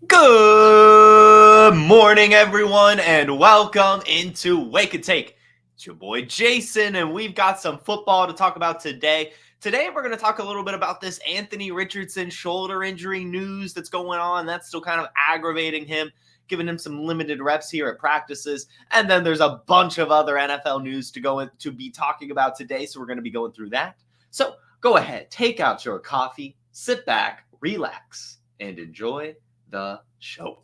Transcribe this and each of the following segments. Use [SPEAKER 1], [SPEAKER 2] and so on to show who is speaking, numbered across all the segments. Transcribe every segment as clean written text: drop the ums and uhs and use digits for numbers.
[SPEAKER 1] Good morning, everyone, and welcome into Wake and Take. It's your boy Jason, and we've got some football to talk about today. Today, we're going to talk a little bit about this Anthony Richardson shoulder injury news that's going on. That's still kind of aggravating him, giving him some limited reps here at practices. And then there's a bunch of other NFL news to be talking about today, so we're going to be going through that. So go ahead, take out your coffee, sit back, relax, and enjoy the show.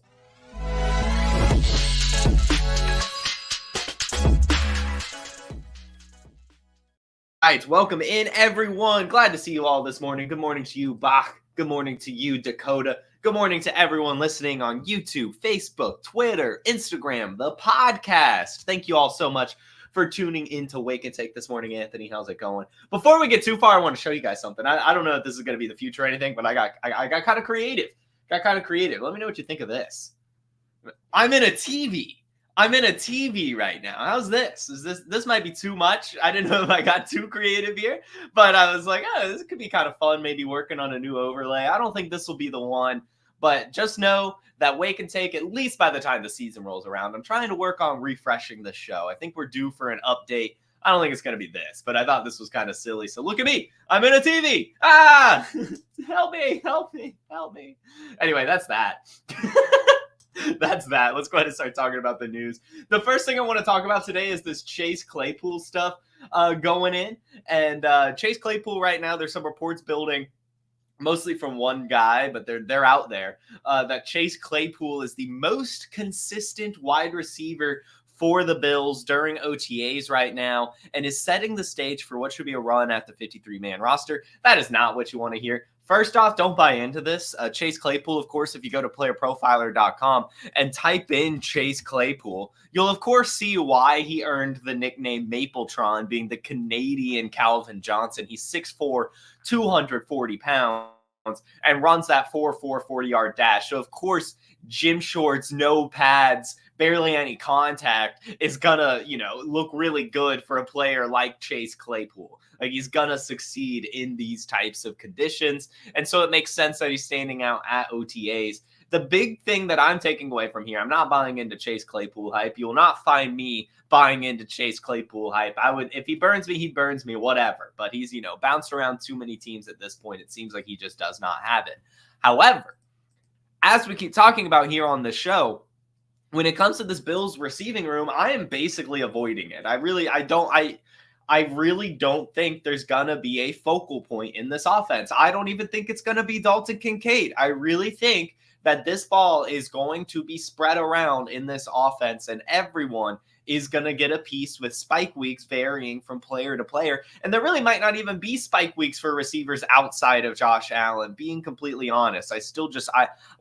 [SPEAKER 1] All right, welcome in, everyone. Glad to see you all this morning. Good morning to you, Bach. Good morning to you, Dakota. Good morning to everyone listening on YouTube, Facebook, Twitter, Instagram, the podcast. Thank you all so much for tuning in to Wake and Take this morning. Anthony, how's it going? Before we get too far, I want to show you guys something. I don't know if this is going to be the future or anything, but I got kind of creative. Let me know what you think of this. I'm in a TV. I'm in a TV right now. How's this? This might be too much. I didn't know if I got too creative here, but I was like, oh, this could be kind of fun, maybe working on a new overlay. I don't think this will be the one, but just know that Wake and Take, at least by the time the season rolls around, I'm trying to work on refreshing the show. I think we're due for an update. I don't think it's going to be this, but I thought this was kind of silly. So look at me. I'm in a TV. Ah, help me. Anyway, that's that. That's that. Let's go ahead and start talking about the news. The first thing I want to talk about today is this Chase Claypool stuff going in. And Chase Claypool right now, there's some reports building, mostly from one guy, but they're out there, that Chase Claypool is the most consistent wide receiver for the Bills during OTAs right now, and is setting the stage for what should be a run at the 53-man roster. That is not what you want to hear. First off, don't buy into this. Chase Claypool, of course, if you go to PlayerProfiler.com and type in Chase Claypool, you'll, of course, see why he earned the nickname Mapletron, being the Canadian Calvin Johnson. He's 6'4", 240 pounds, and runs that 4.4 40-yard dash. So, of course, gym shorts, no pads, barely any contact is gonna, look really good for a player like Chase Claypool. Like, he's gonna succeed in these types of conditions. And so it makes sense that he's standing out at OTAs. The big thing that I'm taking away from here, I'm not buying into Chase Claypool hype. You will not find me buying into Chase Claypool hype. If he burns me, he burns me, whatever. But he's, bounced around too many teams at this point. It seems like he just does not have it. However, as we keep talking about here on the show, when it comes to this Bills receiving room, I am basically avoiding it. I really don't think there's going to be a focal point in this offense. I don't even think it's going to be Dalton Kincaid. I really think that this ball is going to be spread around in this offense, and everyone is going to get a piece, with spike weeks varying from player to player. And there really might not even be spike weeks for receivers outside of Josh Allen, being completely honest.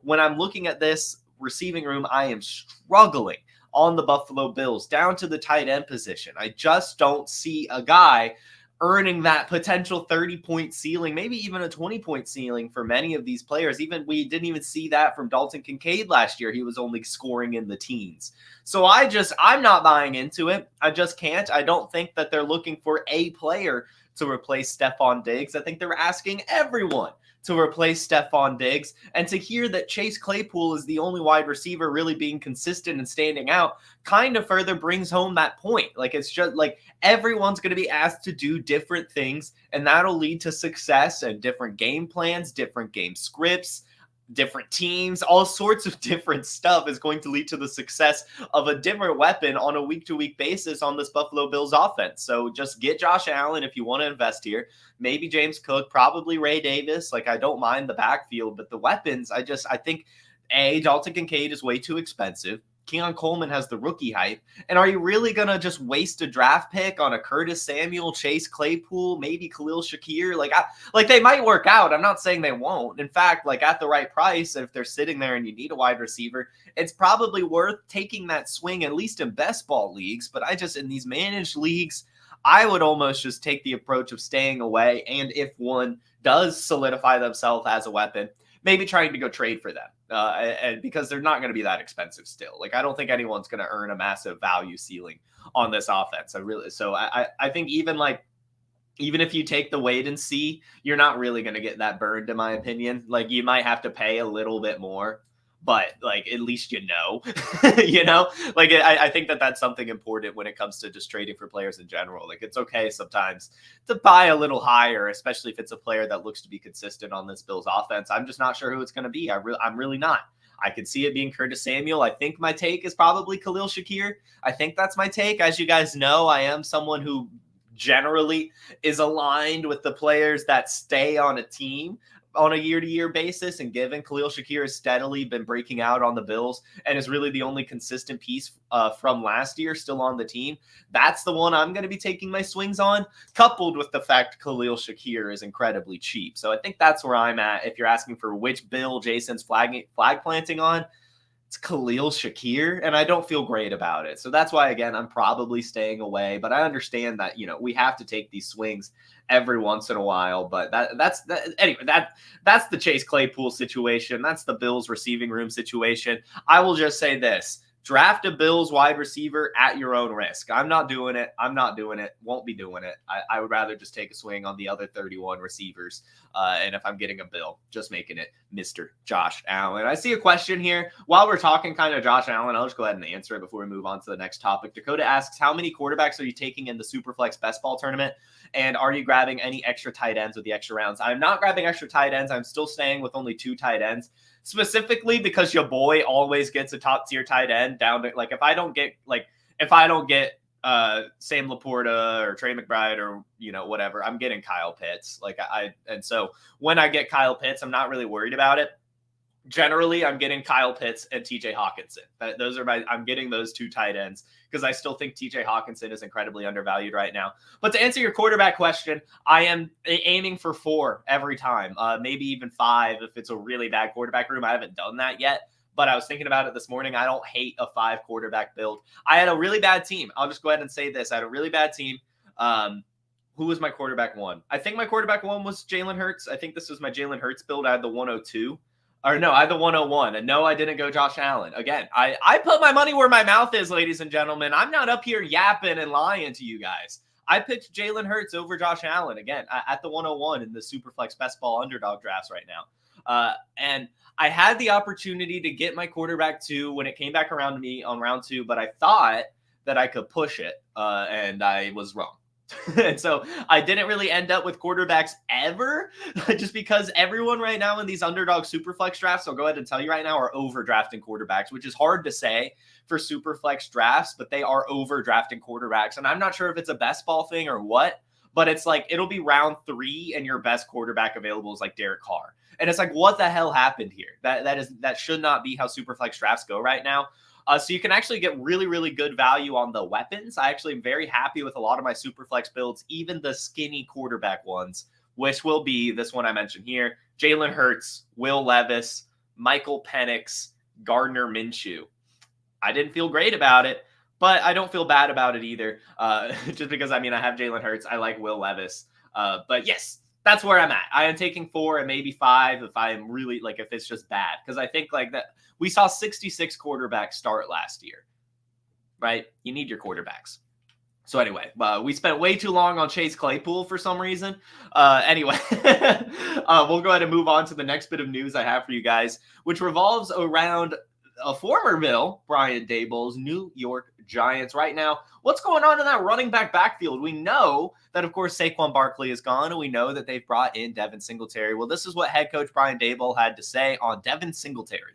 [SPEAKER 1] When I'm looking at this receiving room, I am struggling on the Buffalo Bills down to the tight end position. I just don't see a guy earning that potential 30-point ceiling, maybe even a 20-point ceiling for many of these players. We didn't even see that from Dalton Kincaid last year. He was only scoring in the teens. So I'm not buying into it. I just can't. I don't think that they're looking for a player to replace Stephon Diggs. I think they're asking everyone to replace Stephon Diggs. And to hear that Chase Claypool is the only wide receiver really being consistent and standing out kind of further brings home that point. Like, it's just like everyone's going to be asked to do different things, and that'll lead to success and different game plans, different game scripts, different teams, all sorts of different stuff is going to lead to the success of a different weapon on a week-to-week basis on this Buffalo Bills offense. So just get Josh Allen if you want to invest here. Maybe James Cook, probably Ray Davis. Like, I don't mind the backfield, but the weapons, I think, Dalton Kincaid is way too expensive. Keon Coleman has the rookie hype. And are you really going to just waste a draft pick on a Curtis Samuel, Chase Claypool, maybe Khalil Shakir? Like they might work out. I'm not saying they won't. In fact, like, at the right price, if they're sitting there and you need a wide receiver, it's probably worth taking that swing, at least in best ball leagues. But in these managed leagues, I would almost just take the approach of staying away. And if one does solidify themselves as a weapon, maybe trying to go trade for them. And because they're not going to be that expensive still. Like, I don't think anyone's going to earn a massive value ceiling on this offense. I think even if you take the wait and see, you're not really going to get that burned, in my opinion. Like, you might have to pay a little bit more, but like at least you know, you know, like I think that that's something important when it comes to just trading for players in general. Like it's okay sometimes to buy a little higher, especially if it's a player that looks to be consistent on this Bills offense. I'm just not sure who it's going to be. I'm really not. I could see it being Curtis Samuel. I think my take is probably Khalil Shakir. I think that's my take. As you guys know, I am someone who generally is aligned with the players that stay on a team on a year-to-year basis, and given Khalil Shakir has steadily been breaking out on the Bills and is really the only consistent piece from last year still on the team, that's the one I'm going to be taking my swings on, coupled with the fact Khalil Shakir is incredibly cheap. So I think that's where I'm at. If you're asking for which Bill Jason's flag planting on, it's Khalil Shakir, and I don't feel great about it. So that's why, again, I'm probably staying away. But I understand that, you know, we have to take these swings every once in a while. But that's the Chase Claypool situation. That's the Bills receiving room situation. I will just say this. Draft a Bills wide receiver at your own risk. I'm not doing it. Won't be doing it. I would rather just take a swing on the other 31 receivers. And if I'm getting a Bill, just making it Mr. Josh Allen. I see a question here. While we're talking kind of Josh Allen, I'll just go ahead and answer it before we move on to the next topic. Dakota asks, how many quarterbacks are you taking in the Superflex Best Ball tournament? And are you grabbing any extra tight ends with the extra rounds? I'm not grabbing extra tight ends. I'm still staying with only 2 tight ends. Specifically because your boy always gets a top tier tight end down to, like, if I don't get Sam Laporta or Trey McBride or, you know, whatever, I'm getting Kyle Pitts. And so when I get Kyle Pitts, I'm not really worried about it. Generally, I'm getting Kyle Pitts and TJ Hawkinson. I'm getting those 2 tight ends because I still think TJ Hawkinson is incredibly undervalued right now. But to answer your quarterback question, I am aiming for 4 every time, maybe even 5 if it's a really bad quarterback room. I haven't done that yet, but I was thinking about it this morning. I don't hate a 5 quarterback build. I had a really bad team. I'll just go ahead and say this. I had a really bad team. Who was my quarterback 1? I think my quarterback 1 was Jalen Hurts. I think this was my Jalen Hurts build. I had the 102. Or no, I had the 101. And no, I didn't go Josh Allen. Again, I put my money where my mouth is, ladies and gentlemen. I'm not up here yapping and lying to you guys. I picked Jalen Hurts over Josh Allen, again, at the 101 in the Superflex Best Ball underdog drafts right now. And I had the opportunity to get my quarterback 2 when it came back around to me on round 2, but I thought that I could push it, and I was wrong. And so I didn't really end up with quarterbacks ever, just because everyone right now in these underdog Superflex drafts, I'll go ahead and tell you right now, are overdrafting quarterbacks, which is hard to say for Superflex drafts, but they are overdrafting quarterbacks. And I'm not sure if it's a best ball thing or what, but it's like, it'll be round 3 and your best quarterback available is like Derek Carr. And it's like, what the hell happened here? That should not be how Superflex drafts go right now. So you can actually get really, really good value on the weapons. I actually am very happy with a lot of my Superflex builds, even the skinny quarterback ones, which will be this one I mentioned here: Jalen Hurts, Will Levis, Michael Penix, Gardner Minshew. I didn't feel great about it, but I don't feel bad about it either. Just because, I mean, I have Jalen Hurts. I like Will Levis. But yes, that's where I'm at. I am taking 4 and maybe 5 if I am really, like, if it's just bad. Because I think, like, that we saw 66 quarterbacks start last year, right? You need your quarterbacks. So anyway, we spent way too long on Chase Claypool for some reason. Anyway, we'll go ahead and move on to the next bit of news I have for you guys, which revolves around a former Bill, Brian Daboll's New York Giants right now. What's going on in that running back backfield? We know that, of course, Saquon Barkley is gone, and we know that they've brought in Devin Singletary. Well, this is what head coach Brian Daboll had to say on Devin Singletary.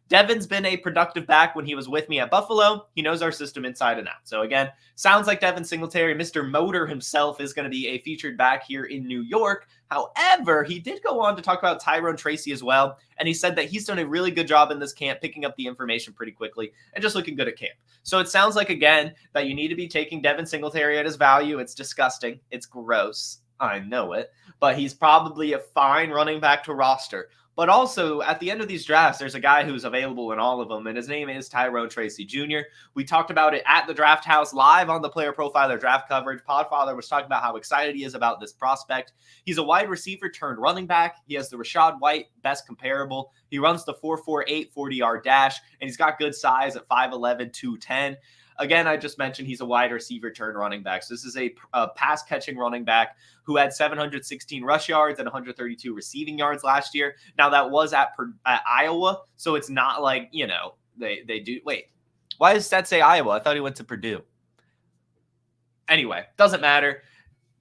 [SPEAKER 1] Devin's been a productive back when he was with me at Buffalo. He knows our system inside and out. So again, sounds like Devin Singletary, Mr. Motor himself, is going to be a featured back here in New York. However, he did go on to talk about Tyrone Tracy as well. And he said that he's done a really good job in this camp, picking up the information pretty quickly and just looking good at camp. So it sounds like, again, that you need to be taking Devin Singletary at his value. It's disgusting. It's gross. I know it. But he's probably a fine running back to roster. But also, at the end of these drafts, there's a guy who's available in all of them, and his name is Tyrone Tracy Jr. We talked about it at the Draft House live on the Player Profiler draft coverage. Podfather was talking about how excited he is about this prospect. He's a wide receiver turned running back. He has the Rachaad White best comparable. He runs the 4.48 40-yard dash, and he's got good size at 5'11", 210. Again, I just mentioned he's a wide receiver turned running back. So this is a pass catching running back who had 716 rush yards and 132 receiving yards last year. Now that was at Iowa, so it's not like, they do. Wait, why does that say Iowa? I thought he went to Purdue. Anyway, doesn't matter.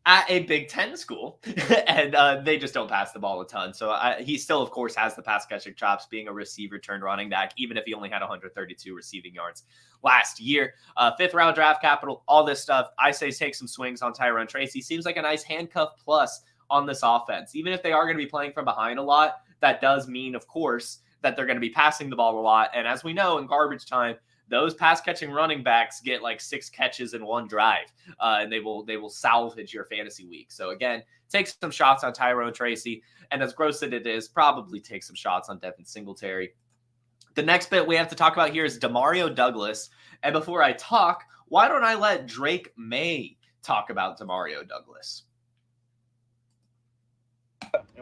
[SPEAKER 1] At a Big Ten school, and they just don't pass the ball a ton. So he still, of course, has the pass catching chops, being a receiver turned running back, even if he only had 132 receiving yards last year. 5th round draft capital, all this stuff. I say take some swings on Tyrone Tracy. Seems like a nice handcuff plus on this offense. Even if they are going to be playing from behind a lot, that does mean, of course, that they're going to be passing the ball a lot. And as we know, in garbage time, those pass-catching running backs get like 6 catches in one drive, and they will salvage your fantasy week. So again, take some shots on Tyrone Tracy, and as gross as it is, probably take some shots on Devin Singletary. The next bit we have to talk about here is Demario Douglas. And before I talk, why don't I let Drake May talk about Demario Douglas?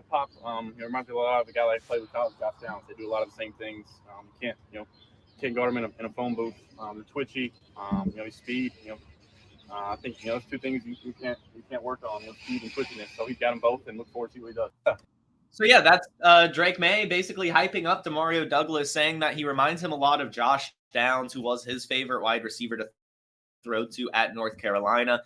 [SPEAKER 2] Pop, it reminds me a lot of the guy that I played with college, Josh Downs. They do a lot of the same things. You can't guard him in a phone booth. They're twitchy. His speed. I think those two things you can't work on. Speed and twitchiness. So he's got them both, and look forward to see what he does.
[SPEAKER 1] So yeah, that's Drake May basically hyping up Demario Douglas, saying that he reminds him a lot of Josh Downs, who was his favorite wide receiver to throw to at North Carolina.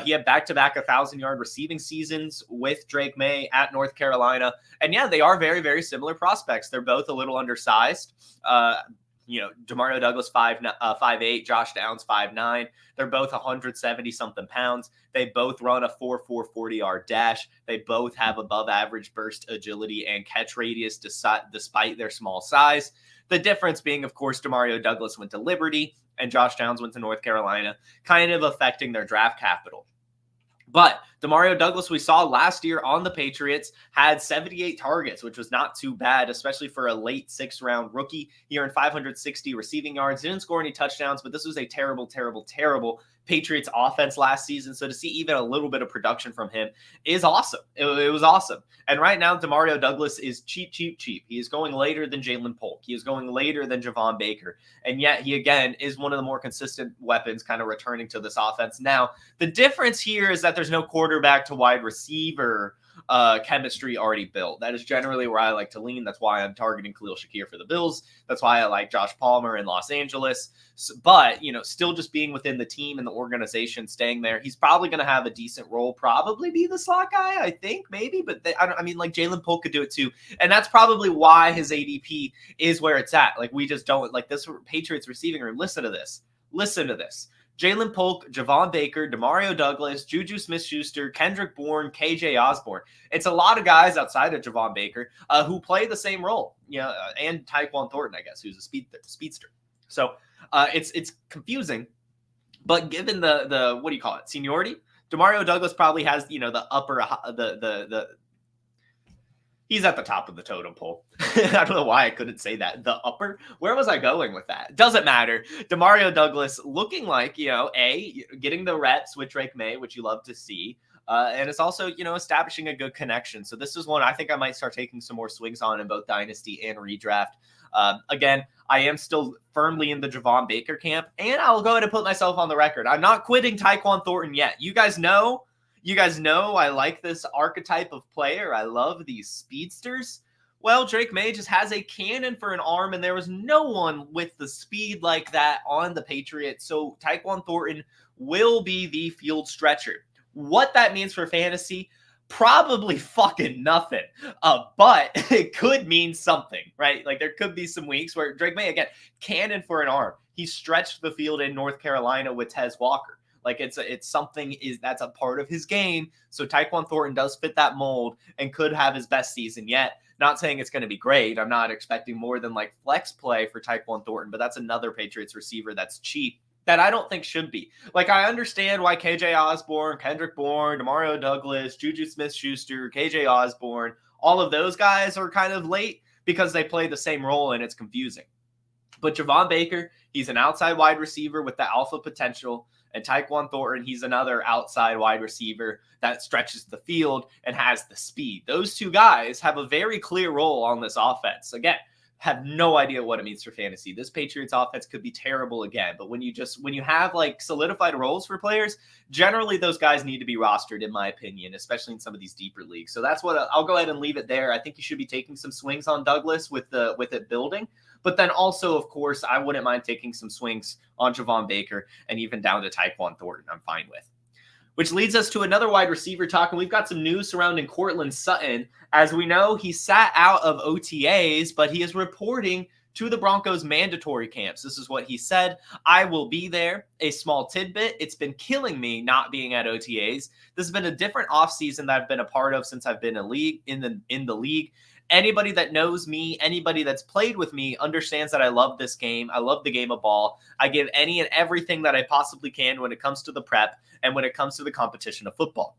[SPEAKER 1] He had back-to-back 1,000-yard receiving seasons with Drake May at North Carolina. And yeah, they are very, very similar prospects. They're both a little undersized. Demario Douglas 5'8", Josh Downs 5'9". They're both 170-something pounds. They both run a 4.4 40-yard dash. They both have above-average burst agility and catch radius despite their small size. The difference being, of course, Demario Douglas went to Liberty and Josh Downs went to North Carolina, kind of affecting their draft capital. But Demario Douglas, we saw last year on the Patriots, had 78 targets, which was not too bad, especially for a late 6th-round rookie. He earned 560 receiving yards, didn't score any touchdowns, but this was a terrible, terrible, terrible Patriots offense last season. So to see even a little bit of production from him is awesome. It was awesome. And right now, Demario Douglas is cheap. He is going later than Jalen Polk. He is going later than Javon Baker. And yet he, again, is one of the more consistent weapons kind of returning to this offense. Now, the difference here is that there's no quarterback to wide receiver chemistry already built. That is generally where I like to lean. That's why I'm targeting Khalil Shakir for the Bills. That's why I like Josh Palmer in Los Angeles. But, still just being within the team and the organization, staying there, he's probably going to have a decent role, probably be the slot guy, I think, maybe. But Jalen Polk could do it too. And that's probably why his ADP is where it's at. Like, we just don't, like, this Patriots receiving room. Listen to this. Jalen Polk, Javon Baker, Demario Douglas, Juju Smith-Schuster, Kendrick Bourne, KJ Osborne. It's a lot of guys outside of Javon Baker who play the same role, and Tyquan Thornton, I guess, who's a speedster. So it's confusing, but given the what do you call it, seniority, Demario Douglas probably has, the upper, he's at the top of the totem pole. I don't know why I couldn't say that. The upper? Where was I going with that? Doesn't matter. Demario Douglas looking like, getting the reps with Drake May, which you love to see. And it's also, establishing a good connection. So this is one I think I might start taking some more swings on in both Dynasty and Redraft. Again, I am still firmly in the Javon Baker camp, and I'll go ahead and put myself on the record. I'm not quitting Tyquan Thornton yet. You guys know I like this archetype of player. I love these speedsters. Well, Drake May just has a cannon for an arm, and there was no one with the speed like that on the Patriots. So Tyquan Thornton will be the field stretcher. What that means for fantasy, probably fucking nothing. But it could mean something, right? Like, there could be some weeks where Drake May, again, cannon for an arm. He stretched the field in North Carolina with Tez Walker. Like, it's something that's a part of his game. So Tyquan Thornton does fit that mold and could have his best season yet. Not saying it's going to be great. I'm not expecting more than like flex play for Tyquan Thornton, but that's another Patriots receiver that's cheap that I don't think should be. Like, I understand why KJ Osborne, Kendrick Bourne, Demario Douglas, Juju Smith-Schuster, KJ Osborne, all of those guys are kind of late because they play the same role and it's confusing. But Javon Baker, he's an outside wide receiver with the alpha potential. And Tyquan Thornton, he's another outside wide receiver that stretches the field and has the speed. Those two guys have a very clear role on this offense. Again, have no idea what it means for fantasy. This Patriots offense could be terrible again, but when you have like solidified roles for players, generally those guys need to be rostered, in my opinion, especially in some of these deeper leagues. So that's what I'll go ahead and leave it there. I think you should be taking some swings on Douglas with it building, but then also, of course, I wouldn't mind taking some swings on Javon Baker and even down to Tyquan Thornton. I'm fine with. Which leads us to another wide receiver talk, and we've got some news surrounding Courtland Sutton. As we know, he sat out of OTAs, but he is reporting to the Broncos mandatory camps. This is what he said: "I will be there." A small tidbit: it's been killing me not being at OTAs. This has been a different offseason that I've been a part of since I've been in the league. Anybody that knows me, anybody that's played with me understands that I love this game. I love the game of ball. I give any and everything that I possibly can when it comes to the prep and when it comes to the competition of football.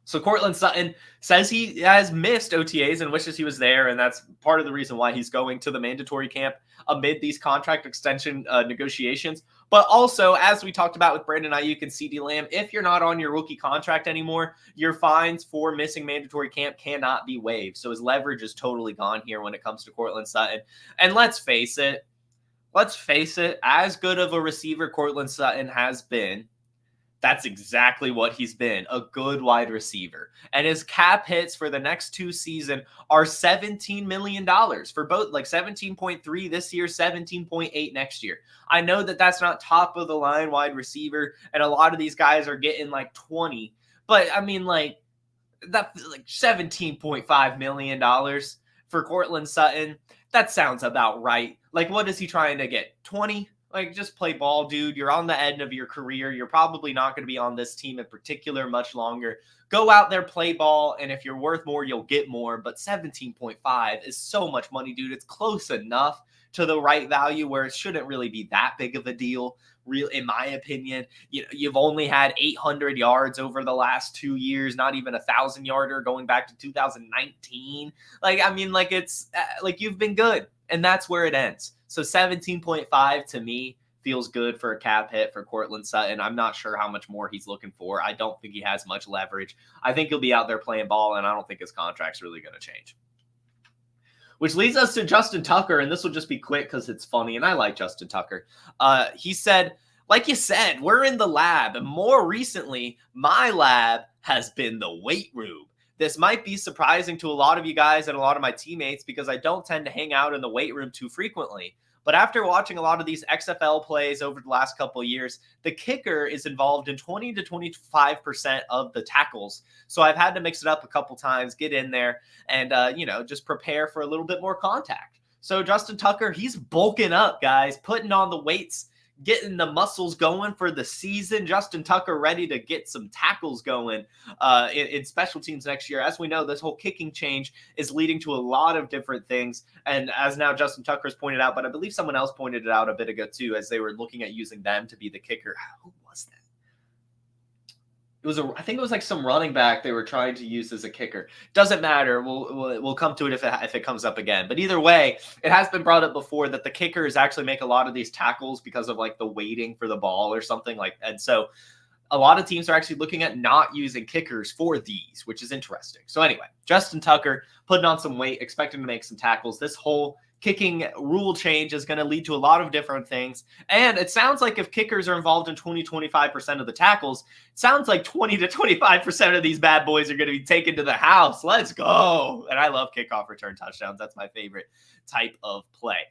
[SPEAKER 1] So Courtland Sutton says he has missed OTAs and wishes he was there, and that's part of the reason why he's going to the mandatory camp amid these contract extension negotiations. But also, as we talked about with Brandon Ayuk and CeeDee Lamb, if you're not on your rookie contract anymore, your fines for missing mandatory camp cannot be waived. So his leverage is totally gone here when it comes to Courtland Sutton. And let's face it, as good of a receiver Courtland Sutton has been, that's exactly what he's been, a good wide receiver. And his cap hits for the next 2 seasons are $17 million for both, like 17.3 this year, 17.8 next year. I know that that's not top of the line wide receiver, and a lot of these guys are getting like 20, but I mean, like, that's like $17.5 million for Courtland Sutton. That sounds about right. Like, what is he trying to get? 20? Like, just play ball, dude. You're on the end of your career. You're probably not going to be on this team in particular much longer. Go out there, play ball, and if you're worth more, you'll get more. But 17.5 is so much money, dude. It's close enough to the right value where it shouldn't really be that big of a deal, real, in my opinion. You've only had 800 yards over the last 2 years, not even 1,000-yarder going back to 2019. Like, I mean, like, it's like you've been good, and that's where it ends. So 17.5 to me feels good for a cap hit for Courtland Sutton. I'm not sure how much more he's looking for. I don't think he has much leverage. I think he'll be out there playing ball, and I don't think his contract's really going to change. Which leads us to Justin Tucker, and this will just be quick because it's funny, and I like Justin Tucker. He said, like you said, we're in the lab, and more recently, my lab has been the weight room. This might be surprising to a lot of you guys and a lot of my teammates because I don't tend to hang out in the weight room too frequently. But after watching a lot of these XFL plays over the last couple of years, the kicker is involved in 20 to 25% of the tackles. So I've had to mix it up a couple times, get in there, and just prepare for a little bit more contact. So Justin Tucker, he's bulking up, guys, putting on the weights, getting the muscles going for the season. Justin Tucker ready to get some tackles going in special teams next year. As we know, this whole kicking change is leading to a lot of different things. And as now Justin Tucker has pointed out, but I believe someone else pointed it out a bit ago too, as they were looking at using them to be the kicker. Who was that? I think it was like some running back they were trying to use as a kicker. Doesn't matter. We'll come to it if it comes up again. But either way, it has been brought up before that the kickers actually make a lot of these tackles because of like the waiting for the ball or something like. And so a lot of teams are actually looking at not using kickers for these, which is interesting. So anyway, Justin Tucker putting on some weight, expecting to make some tackles. This whole kicking rule change is going to lead to a lot of different things. And it sounds like if kickers are involved in 20-25% of the tackles, it sounds like 20 to 25% of these bad boys are going to be taken to the house. Let's go. And I love kickoff return touchdowns. That's my favorite type of play.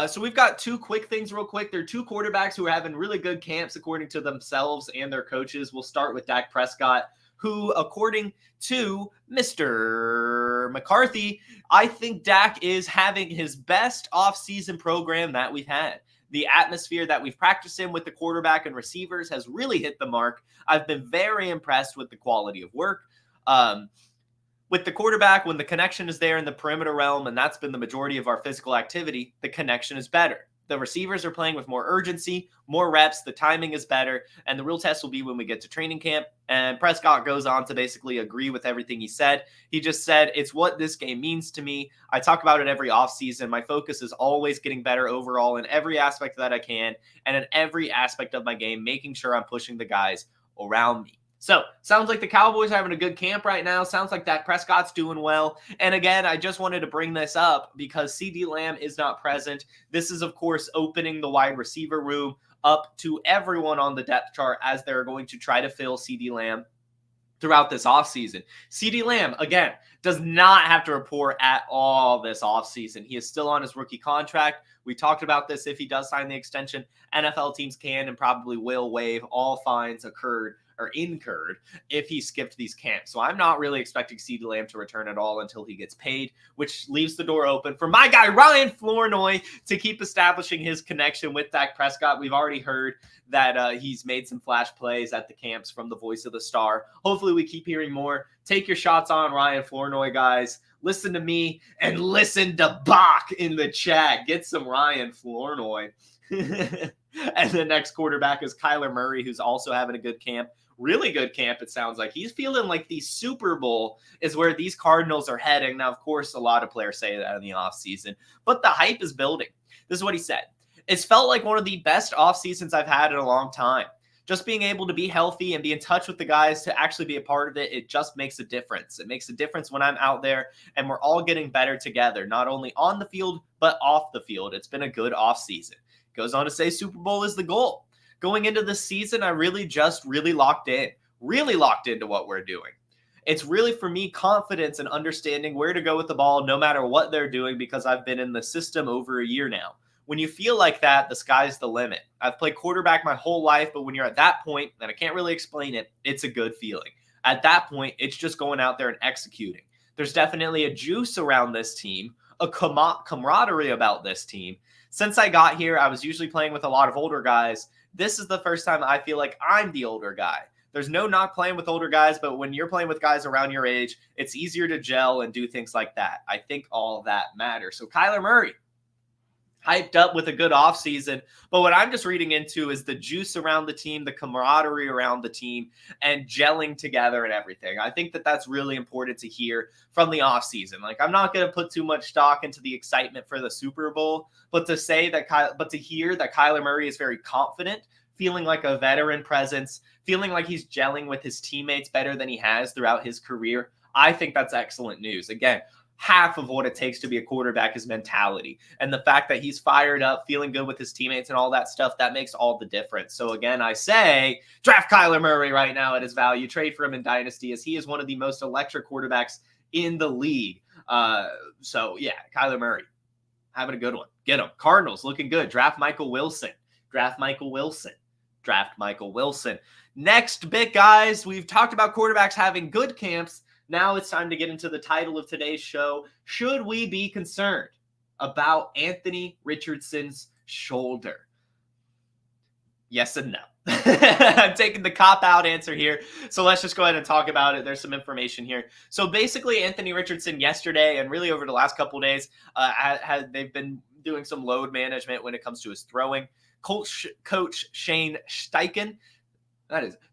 [SPEAKER 1] So we've got 2 quick things real quick. There are 2 quarterbacks who are having really good camps according to themselves and their coaches. We'll start with Dak Prescott, who, according to Mr. McCarthy, I think Dak is having his best offseason program that we've had. The atmosphere that we've practiced in with the quarterback and receivers has really hit the mark. I've been very impressed with the quality of work. With the quarterback, when the connection is there in the perimeter realm, and that's been the majority of our physical activity, the connection is better. The receivers are playing with more urgency, more reps, the timing is better, and the real test will be when we get to training camp. And Prescott goes on to basically agree with everything he said. He just said, it's what this game means to me. I talk about it every offseason. My focus is always getting better overall in every aspect that I can, and in every aspect of my game, making sure I'm pushing the guys around me. So, sounds like the Cowboys are having a good camp right now. Sounds like Dak Prescott's doing well. And again, I just wanted to bring this up because CeeDee Lamb is not present. This is, of course, opening the wide receiver room up to everyone on the depth chart as they're going to try to fill CeeDee Lamb throughout this offseason. CeeDee Lamb, again, does not have to report at all this offseason. He is still on his rookie contract. We talked about this. If he does sign the extension, NFL teams can and probably will waive all fines incurred if he skipped these camps. So I'm not really expecting CeeDee Lamb to return at all until he gets paid, which leaves the door open for my guy Ryan Flournoy to keep establishing his connection with Dak Prescott. We've already heard that he's made some flash plays at the camps from the voice of the star. Hopefully we keep hearing more. Take your shots on Ryan Flournoy, guys. Listen to me and listen to Bach in the chat. Get some Ryan Flournoy. And the next quarterback is Kyler Murray, who's also having a good camp. Really good camp, it sounds like. He's feeling like the Super Bowl is where these Cardinals are heading. Now, of course, a lot of players say that in the offseason, but the hype is building. This is what he said. It's felt like one of the best off seasons I've had in a long time. Just being able to be healthy and be in touch with the guys to actually be a part of it, it just makes a difference. It makes a difference when I'm out there and we're all getting better together, not only on the field, but off the field. It's been a good off season. Goes on to say Super Bowl is the goal. Going into this season, I really locked into what we're doing. It's really, for me, confidence and understanding where to go with the ball no matter what they're doing because I've been in the system over a year now. When you feel like that, the sky's the limit. I've played quarterback my whole life, but when you're at that point, and I can't really explain it, it's a good feeling. At that point, it's just going out there and executing. There's definitely a juice around this team, a camaraderie about this team. Since I got here, I was usually playing with a lot of older guys. This is the first time I feel like I'm the older guy. There's no not playing with older guys, but when you're playing with guys around your age, it's easier to gel and do things like that. I think all that matters. So Kyler Murray, hyped up with a good offseason. But what I'm just reading into is the juice around the team, the camaraderie around the team, and gelling together and everything. I think that that's really important to hear from the offseason. Like, I'm not going to put too much stock into the excitement for the Super Bowl, but to hear that Kyler Murray is very confident, feeling like a veteran presence, feeling like he's gelling with his teammates better than he has throughout his career, I think that's excellent news. Again, half of what it takes to be a quarterback is mentality. And the fact that he's fired up, feeling good with his teammates and all that stuff, that makes all the difference. So again, I say draft Kyler Murray right now at his value. Trade for him in Dynasty as he is one of the most electric quarterbacks in the league. So yeah, Kyler Murray, having a good one. Get him. Cardinals looking good. Draft Michael Wilson. Draft Michael Wilson. Draft Michael Wilson. Next bit, guys, we've talked about quarterbacks having good camps. Now it's time to get into the title of today's show. Should we be concerned about Anthony Richardson's shoulder? Yes and no. I'm taking the cop-out answer here. So let's just go ahead and talk about it. There's some information here. So basically, Anthony Richardson yesterday and really over the last couple of days, they've been doing some load management when it comes to his throwing. Coach Shane Steichen,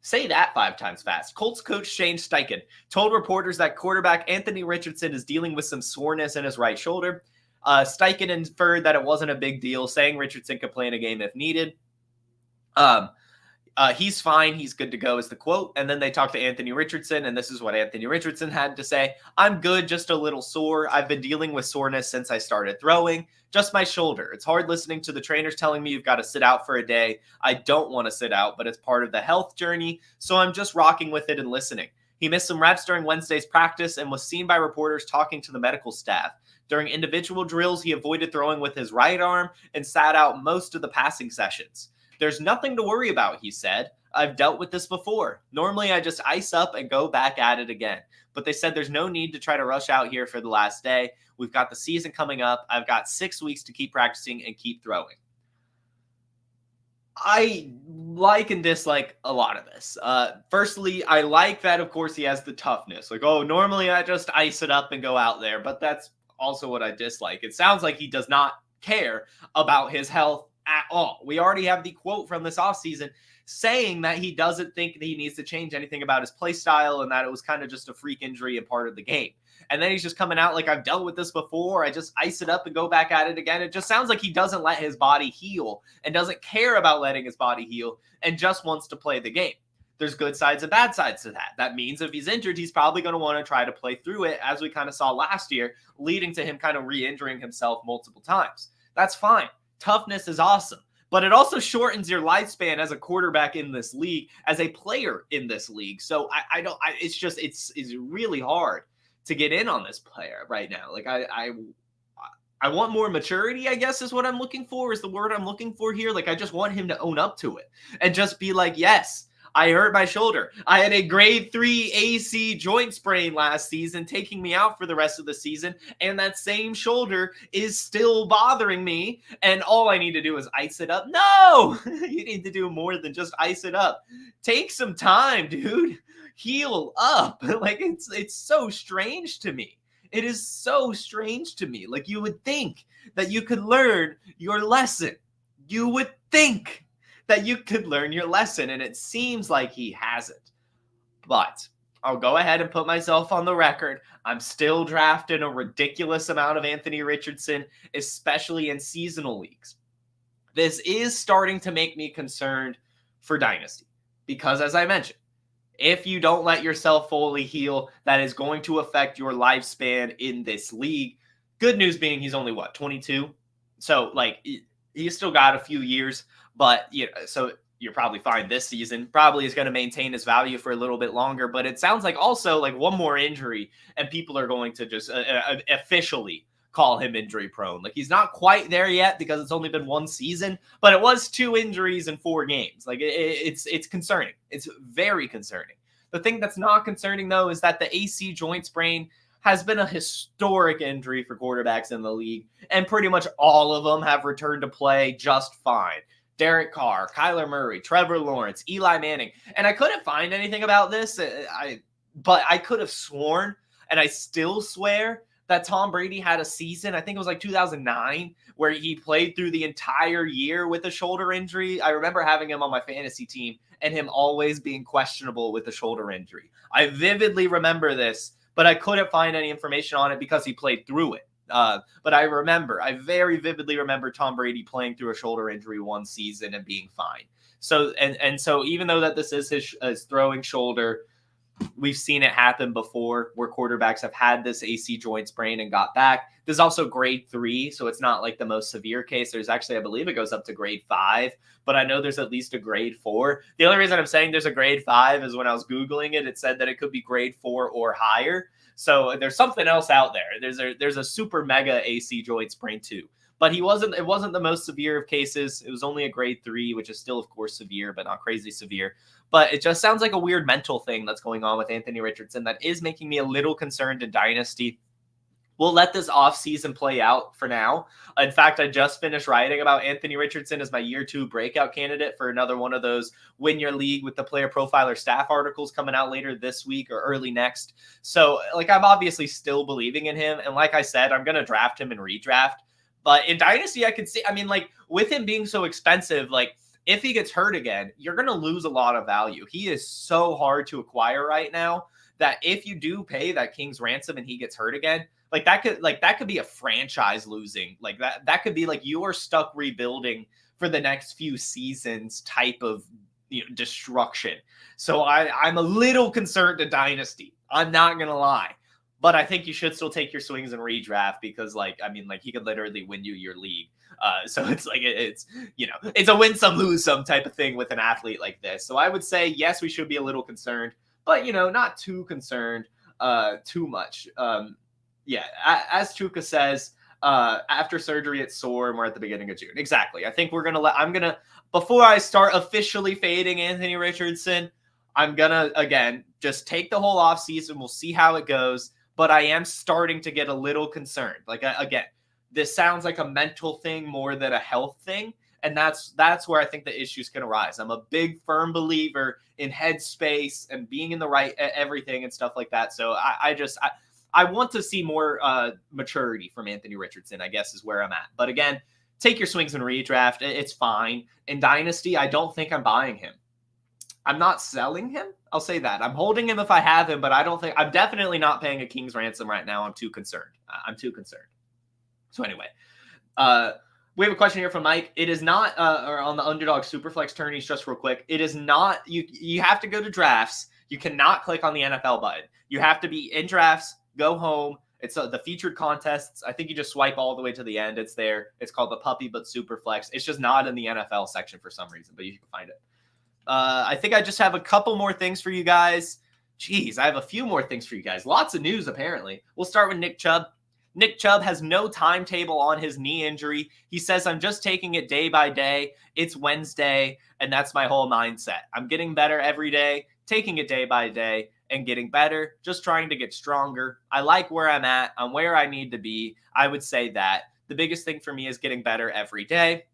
[SPEAKER 1] say that 5 times fast. Colts coach Shane Steichen told reporters that quarterback Anthony Richardson is dealing with some soreness in his right shoulder. Steichen inferred that it wasn't a big deal, saying Richardson could play in a game if needed. He's fine. He's good to go is the quote. And then they talked to Anthony Richardson, and this is what Anthony Richardson had to say. I'm good, just a little sore. I've been dealing with soreness since I started throwing. Just my shoulder. It's hard listening to the trainers telling me you've got to sit out for a day. I don't want to sit out, but it's part of the health journey, so I'm just rocking with it and listening. He missed some reps during Wednesday's practice and was seen by reporters talking to the medical staff. During individual drills, he avoided throwing with his right arm and sat out most of the passing sessions. There's nothing to worry about, he said. I've dealt with this before. Normally, I just ice up and go back at it again. But they said there's no need to try to rush out here for the last day. We've got the season coming up. I've got 6 weeks to keep practicing and keep throwing. I like and dislike a lot of this. Firstly, I like that, of course, he has the toughness. Like, oh, normally I just ice it up and go out there. But that's also what I dislike. It sounds like he does not care about his health at all. We already have the quote from this offseason saying that he doesn't think that he needs to change anything about his play style and that it was kind of just a freak injury and part of the game. And then he's just coming out like, I've dealt with this before. I just ice it up and go back at it again. It just sounds like he doesn't let his body heal and doesn't care about letting his body heal and just wants to play the game. there's good sides and bad sides to that. That means if he's injured, he's probably going to want to try to play through it, as we kind of saw last year, leading to him kind of re-injuring himself multiple times. That's fine. Toughness is awesome. But it also shortens your lifespan as a quarterback in this league, as a player in this league. So it's really hard to get in on this player right now. Like I want more maturity, I guess is what I'm looking for, is the word I'm looking for here. Like I just want him to own up to it and just be like, yes, I hurt my shoulder. I had a grade 3 AC joint sprain last season, taking me out for the rest of the season. And that same shoulder is still bothering me. And all I need to do is ice it up. No, you need to do more than just ice it up. Take some time, dude. Heal up. Like it's so strange to me. It is so strange to me. Like you would think that you could learn your lesson. You would think that you could learn your lesson, and it seems like he hasn't. But I'll go ahead and put myself on the record. I'm still drafting a ridiculous amount of Anthony Richardson, especially in seasonal leagues. This is starting to make me concerned for Dynasty because, as I mentioned, if you don't let yourself fully heal, that is going to affect your lifespan in this league. Good news being he's only, 22? So, like, he's still got a few years. But, so you're probably fine this season. Probably is going to maintain his value for a little bit longer. But it sounds like also like one more injury and people are going to just officially call him injury prone. Like he's not quite there yet because it's only been one season, but it was 2 injuries in 4 games. Like it's concerning. It's very concerning. The thing that's not concerning, though, is that the AC joint sprain has been a historic injury for quarterbacks in the league. And pretty much all of them have returned to play just fine. Derek Carr, Kyler Murray, Trevor Lawrence, Eli Manning. And I couldn't find anything about this, but I could have sworn, and I still swear, that Tom Brady had a season, I think it was like 2009, where he played through the entire year with a shoulder injury. I remember having him on my fantasy team and him always being questionable with a shoulder injury. I vividly remember this, but I couldn't find any information on it because he played through it. But I very vividly remember Tom Brady playing through a shoulder injury one season and being fine. So, and so even though that this is his throwing shoulder, we've seen it happen before where quarterbacks have had this AC joint sprain and got back. This is also grade 3, so it's not like the most severe case. There's actually, I believe it goes up to grade 5, but I know there's at least a grade 4. The only reason I'm saying there's a grade 5 is when I was Googling it, it said that it could be grade 4 or higher. So there's something else out there. There's a super mega AC joint sprain too. But it wasn't the most severe of cases. It was only a grade 3, which is still, of course, severe, but not crazy severe. But it just sounds like a weird mental thing that's going on with Anthony Richardson that is making me a little concerned in Dynasty. We'll let this offseason play out for now. In fact, I just finished writing about Anthony Richardson as my year 2 breakout candidate for another one of those Win Your League with the Player Profiler staff articles coming out later this week or early next. So, like, I'm obviously still believing in him. And like I said, I'm going to draft him and redraft. But in Dynasty, I could see, I mean, like, with him being so expensive, like, if he gets hurt again, you're going to lose a lot of value. He is so hard to acquire right now that if you do pay that king's ransom and he gets hurt again, that could be a franchise losing. Like that could be like you are stuck rebuilding for the next few seasons type of destruction. So I'm a little concerned to Dynasty. I'm not gonna lie, but I think you should still take your swings and redraft because he could literally win you your league. So it's like it's a win some lose some type of thing with an athlete like this. So I would say yes, we should be a little concerned, but not too concerned too much. Yeah, as Chuka says, after surgery, it's sore, and we're at the beginning of June. Exactly. I think before I start officially fading Anthony Richardson, I'm going to, again, just take the whole offseason. We'll see how it goes. But I am starting to get a little concerned. Again, this sounds like a mental thing more than a health thing. And that's where I think the issues can arise. I'm a big, firm believer in headspace and being in the right everything and stuff like that. So I want to see more maturity from Anthony Richardson, I guess, is where I'm at. But again, take your swings and redraft. It's fine. In Dynasty, I don't think I'm buying him. I'm not selling him. I'll say that. I'm holding him if I have him, but I'm definitely not paying a king's ransom right now. I'm too concerned. So anyway, We have a question here from Mike. It is not, or on the Underdog Superflex tourneys, just real quick. It is not, you have to go to drafts. You cannot click on the NFL button. You have to be in drafts, go home. It's the featured contests. I think you just swipe all the way to the end. It's there. It's called the Puppy But Superflex. It's just not in the NFL section for some reason, but you can find it. I think I just have a couple more things for you guys. Jeez, I have a few more things for you guys. Lots of news, apparently. We'll start with Nick Chubb. Nick Chubb has no timetable on his knee injury. He says, I'm just taking it day by day. It's Wednesday, and that's my whole mindset. I'm getting better every day, taking it day by day, and getting better, just trying to get stronger. I like where I'm at. I'm where I need to be. I would say that. The biggest thing for me is getting better every day.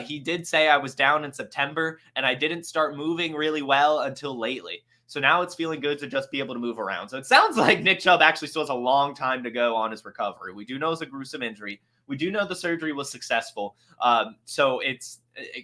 [SPEAKER 1] He did say I was down in September, and I didn't start moving really well until lately. So now it's feeling good to just be able to move around. So it sounds like Nick Chubb actually still has a long time to go on his recovery. We do know it's a gruesome injury. We do know the surgery was successful. So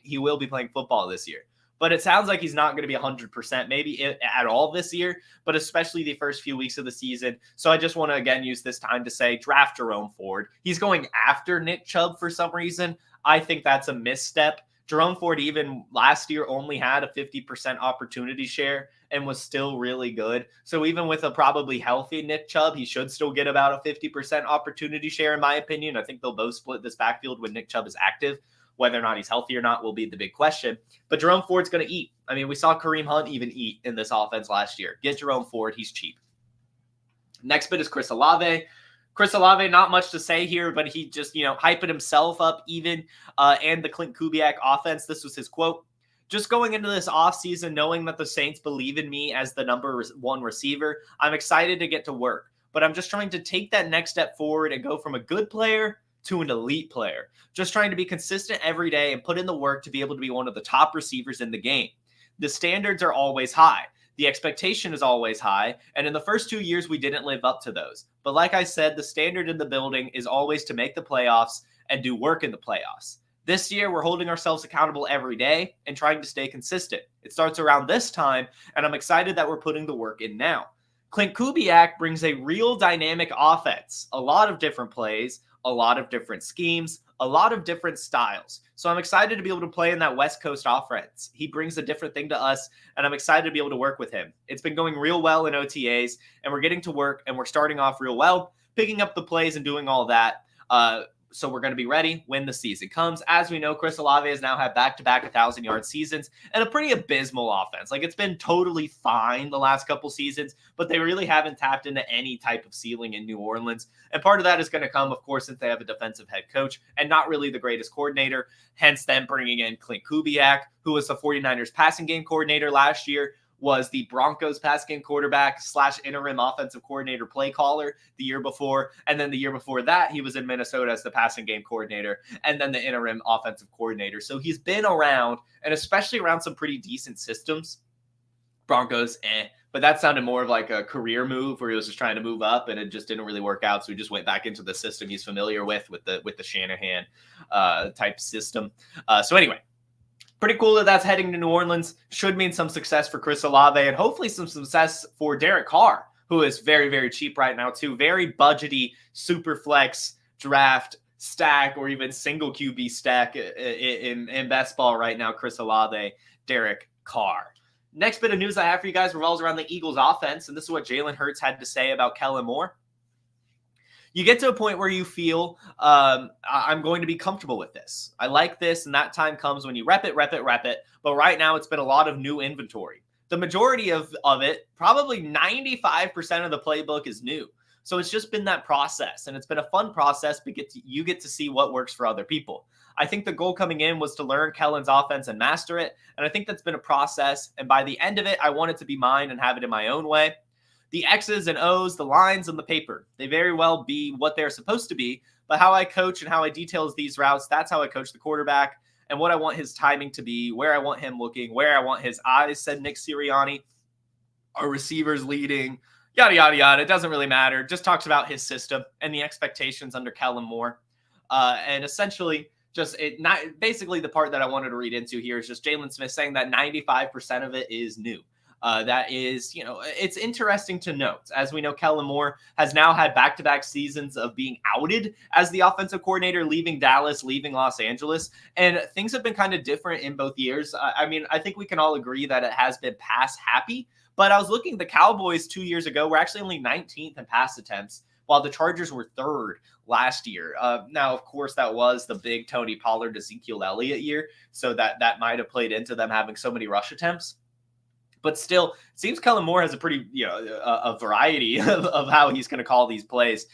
[SPEAKER 1] he will be playing football this year. But it sounds like he's not going to be 100%, maybe at all this year, but especially the first few weeks of the season. So I just want to, again, use this time to say draft Jerome Ford. He's going after Nick Chubb for some reason. I think that's a misstep. Jerome Ford even last year only had a 50% opportunity share and was still really good. So even with a probably healthy Nick Chubb, he should still get about a 50% opportunity share, in my opinion. I think they'll both split this backfield when Nick Chubb is active. Whether or not he's healthy or not will be the big question. But Jerome Ford's going to eat. I mean, we saw Kareem Hunt even eat in this offense last year. Get Jerome Ford. He's cheap. Next bit is Chris Olave. Chris Olave, not much to say here, but he just, hyping himself up even, and the Clint Kubiak offense. This was his quote. Just going into this offseason, knowing that the Saints believe in me as the number one receiver, I'm excited to get to work. But I'm just trying to take that next step forward and go from a good player to an elite player. Just trying to be consistent every day and put in the work to be able to be one of the top receivers in the game. The standards are always high. The expectation is always high, and in the first 2 years, we didn't live up to those. But like I said, the standard in the building is always to make the playoffs and do work in the playoffs. This year, we're holding ourselves accountable every day and trying to stay consistent. It starts around this time, and I'm excited that we're putting the work in now. Clint Kubiak brings a real dynamic offense, a lot of different plays, a lot of different schemes, a lot of different styles. So I'm excited to be able to play in that West Coast offense. He brings a different thing to us, and I'm excited to be able to work with him. It's been going real well in OTAs, and we're getting to work, and we're starting off real well, picking up the plays and doing all that. So we're going to be ready when the season comes. As we know, Chris Olave has now had back-to-back 1,000-yard seasons and a pretty abysmal offense. Like, it's been totally fine the last couple seasons, but they really haven't tapped into any type of ceiling in New Orleans. And part of that is going to come, of course, since they have a defensive head coach and not really the greatest coordinator, hence them bringing in Clint Kubiak, who was the 49ers passing game coordinator last year, was the Broncos pass game quarterback / interim offensive coordinator play caller the year before. And then the year before that, he was in Minnesota as the passing game coordinator and then the interim offensive coordinator. So he's been around, and especially around some pretty decent systems. Broncos, but that sounded more of like a career move where he was just trying to move up and it just didn't really work out. So he just went back into the system he's familiar with the Shanahan type system. So anyway, pretty cool that that's heading to New Orleans. Should mean some success for Chris Olave and hopefully some success for Derek Carr, who is very, very cheap right now too. Very budgety, super flex draft stack or even single QB stack in best ball right now. Chris Olave, Derek Carr. Next bit of news I have for you guys revolves around the Eagles offense, and this is what Jalen Hurts had to say about Kellen Moore. You get to a point where you feel, I'm going to be comfortable with this. I like this, and that time comes when you rep it. But right now, it's been a lot of new inventory. The majority of it, probably 95% of the playbook is new. So it's just been that process, and it's been a fun process because you get to see what works for other people. I think the goal coming in was to learn Kellen's offense and master it, and I think that's been a process, and by the end of it, I want it to be mine and have it in my own way. The X's and O's, the lines on the paper, they very well be what they're supposed to be, but how I coach and how I details these routes, that's how I coach the quarterback and what I want his timing to be, where I want him looking, where I want his eyes, said Nick Sirianni. Our receivers leading, yada, yada, yada. It doesn't really matter. Just talks about his system and the expectations under Kellen Moore. And essentially, basically the part that I wanted to read into here is just Jalen Smith saying that 95% of it is new. That is, it's interesting to note. As we know, Kellen Moore has now had back-to-back seasons of being outed as the offensive coordinator, leaving Dallas, leaving Los Angeles, and things have been kind of different in both years. I think we can all agree that it has been pass happy, but I was looking, the Cowboys 2 years ago were actually only 19th in pass attempts, while the Chargers were 3rd last year. Now, of course, that was the big Tony Pollard, Ezekiel Elliott year, so that might have played into them having so many rush attempts. But still, it seems Kellen Moore has a pretty, a variety of how he's going to call these plays.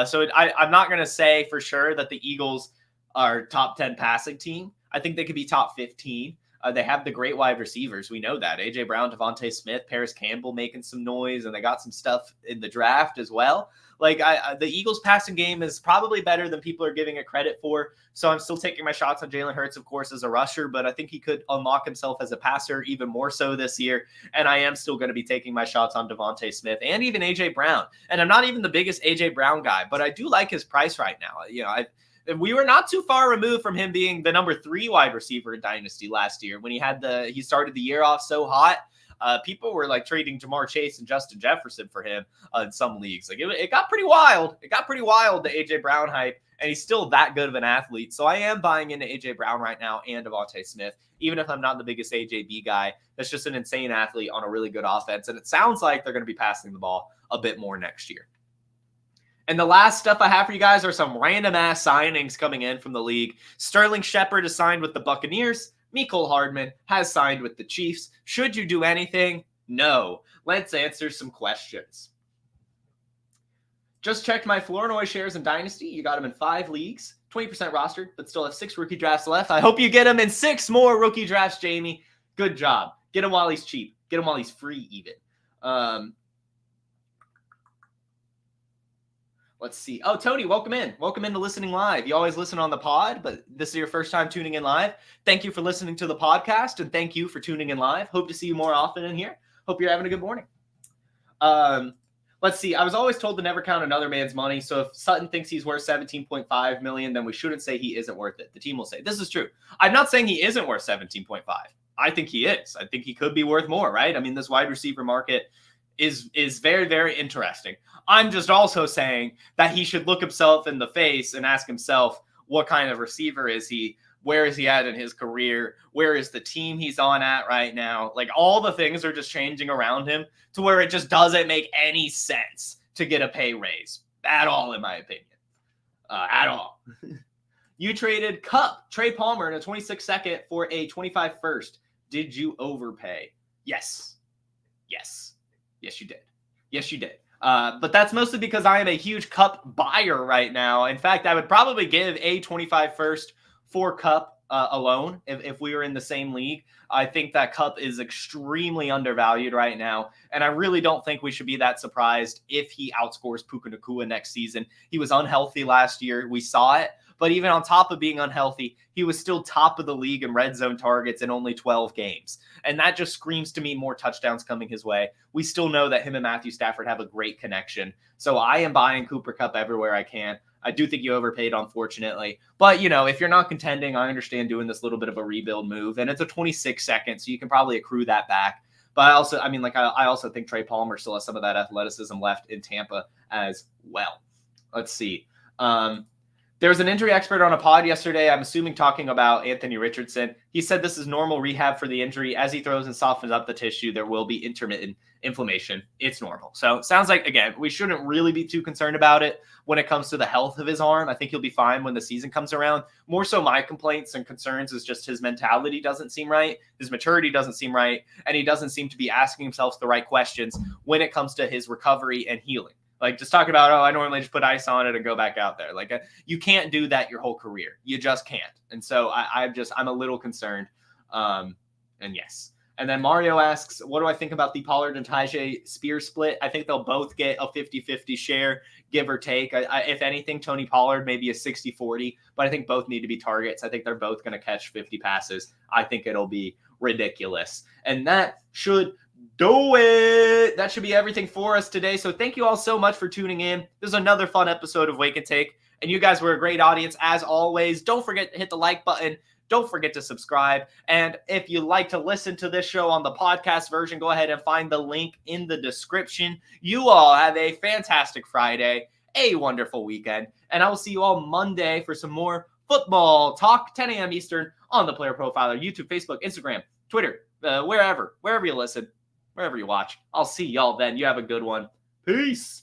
[SPEAKER 1] So I'm not going to say for sure that the Eagles are top 10 passing team. I think they could be top 15. They have the great wide receivers. We know that. A.J. Brown, Devontae Smith, Paris Campbell making some noise, and they got some stuff in the draft as well. The Eagles passing game is probably better than people are giving it credit for. So I'm still taking my shots on Jalen Hurts, of course, as a rusher, but I think he could unlock himself as a passer even more so this year. And I am still going to be taking my shots on Devontae Smith and even A.J. Brown. And I'm not even the biggest A.J. Brown guy, but I do like his price right now. We were not too far removed from him being the number 3 wide receiver in Dynasty last year when he started the year off so hot. People were trading Jamar Chase and Justin Jefferson for him in some leagues. It got pretty wild. It got pretty wild, the AJ Brown hype, and he's still that good of an athlete. So I am buying into AJ Brown right now and Devontae Smith, even if I'm not the biggest AJB guy. That's just an insane athlete on a really good offense, and it sounds like they're going to be passing the ball a bit more next year. And the last stuff I have for you guys are some random-ass signings coming in from the league. Sterling Shepard is signed with the Buccaneers. Mecole Hardman has signed with the Chiefs. Should you do anything? No. Let's answer some questions. Just checked my Flournoy shares in Dynasty. You got them in 5 leagues, 20% rostered, but still have 6 rookie drafts left. I hope you get him in 6 more rookie drafts, Jamie. Good job. Get him while he's cheap. Get him while he's free even. Let's see. Oh, Tony, welcome in. Welcome into listening live. You always listen on the pod, but this is your first time tuning in live. Thank you for listening to the podcast, and thank you for tuning in live. Hope to see you more often in here. Hope you're having a good morning. Let's see. I was always told to never count another man's money, so if Sutton thinks he's worth $17.5 million, then we shouldn't say he isn't worth it. The team will say, this is true. I'm not saying he isn't worth $17.5. I think he is. I think he could be worth more, right? I mean, this wide receiver market is very, very interesting. I'm just also saying that he should look himself in the face and ask himself, what kind of receiver is he? Where is he at in his career? Where is the team he's on at right now? All the things are just changing around him to where it just doesn't make any sense to get a pay raise at all, in my opinion. At all. You traded Trey Palmer in a 26 second for a 25 first. Did you overpay? Yes. Yes, you did. Yes, you did. But that's mostly because I am a huge Cup buyer right now. In fact, I would probably give a 25 first for Cup alone if we were in the same league. I think that Cup is extremely undervalued right now, and I really don't think we should be that surprised if he outscores Puka Nacua next season. He was unhealthy last year. We saw it. But even on top of being unhealthy, he was still top of the league in red zone targets in only 12 games. And that just screams to me more touchdowns coming his way. We still know that him and Matthew Stafford have a great connection. So I am buying Cooper Kupp everywhere I can. I do think you overpaid, unfortunately. But, if you're not contending, I understand doing this little bit of a rebuild move. And it's a 26 second, so you can probably accrue that back. But I also think Trey Palmer still has some of that athleticism left in Tampa as well. Let's see. There was an injury expert on a pod yesterday, I'm assuming talking about Anthony Richardson. He said this is normal rehab for the injury. As he throws and softens up the tissue, there will be intermittent inflammation. It's normal. So it sounds like, again, we shouldn't really be too concerned about it when it comes to the health of his arm. I think he'll be fine when the season comes around. More so my complaints and concerns is just his mentality doesn't seem right. His maturity doesn't seem right. And he doesn't seem to be asking himself the right questions when it comes to his recovery and healing. Just talking about, I normally just put ice on it and go back out there. You can't do that your whole career. You just can't. And so I'm a little concerned. And yes. And then Mario asks, what do I think about the Pollard and Tajay Spear split? I think they'll both get a 50-50 share, give or take. If anything, Tony Pollard maybe a 60-40, but I think both need to be targets. I think they're both going to catch 50 passes. I think it'll be ridiculous. And that should do it. That should be everything for us today. So thank you all so much for tuning in. This is another fun episode of Wake and Take. And you guys were a great audience as always. Don't forget to hit the like button. Don't forget to subscribe. And if you like to listen to this show on the podcast version, go ahead and find the link in the description. You all have a fantastic Friday, a wonderful weekend, and I will see you all Monday for some more football talk, 10 a.m. Eastern on the Player Profiler, YouTube, Facebook, Instagram, Twitter, wherever you listen, wherever you watch. I'll see y'all then. You have a good one. Peace.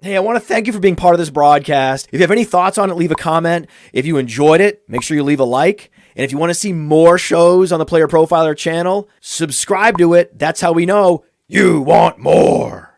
[SPEAKER 3] Hey, I want to thank you for being part of this broadcast. If you have any thoughts on it, leave a comment. If you enjoyed it, make sure you leave a like. And if you want to see more shows on the Player Profiler channel, subscribe to it. That's how we know you want more.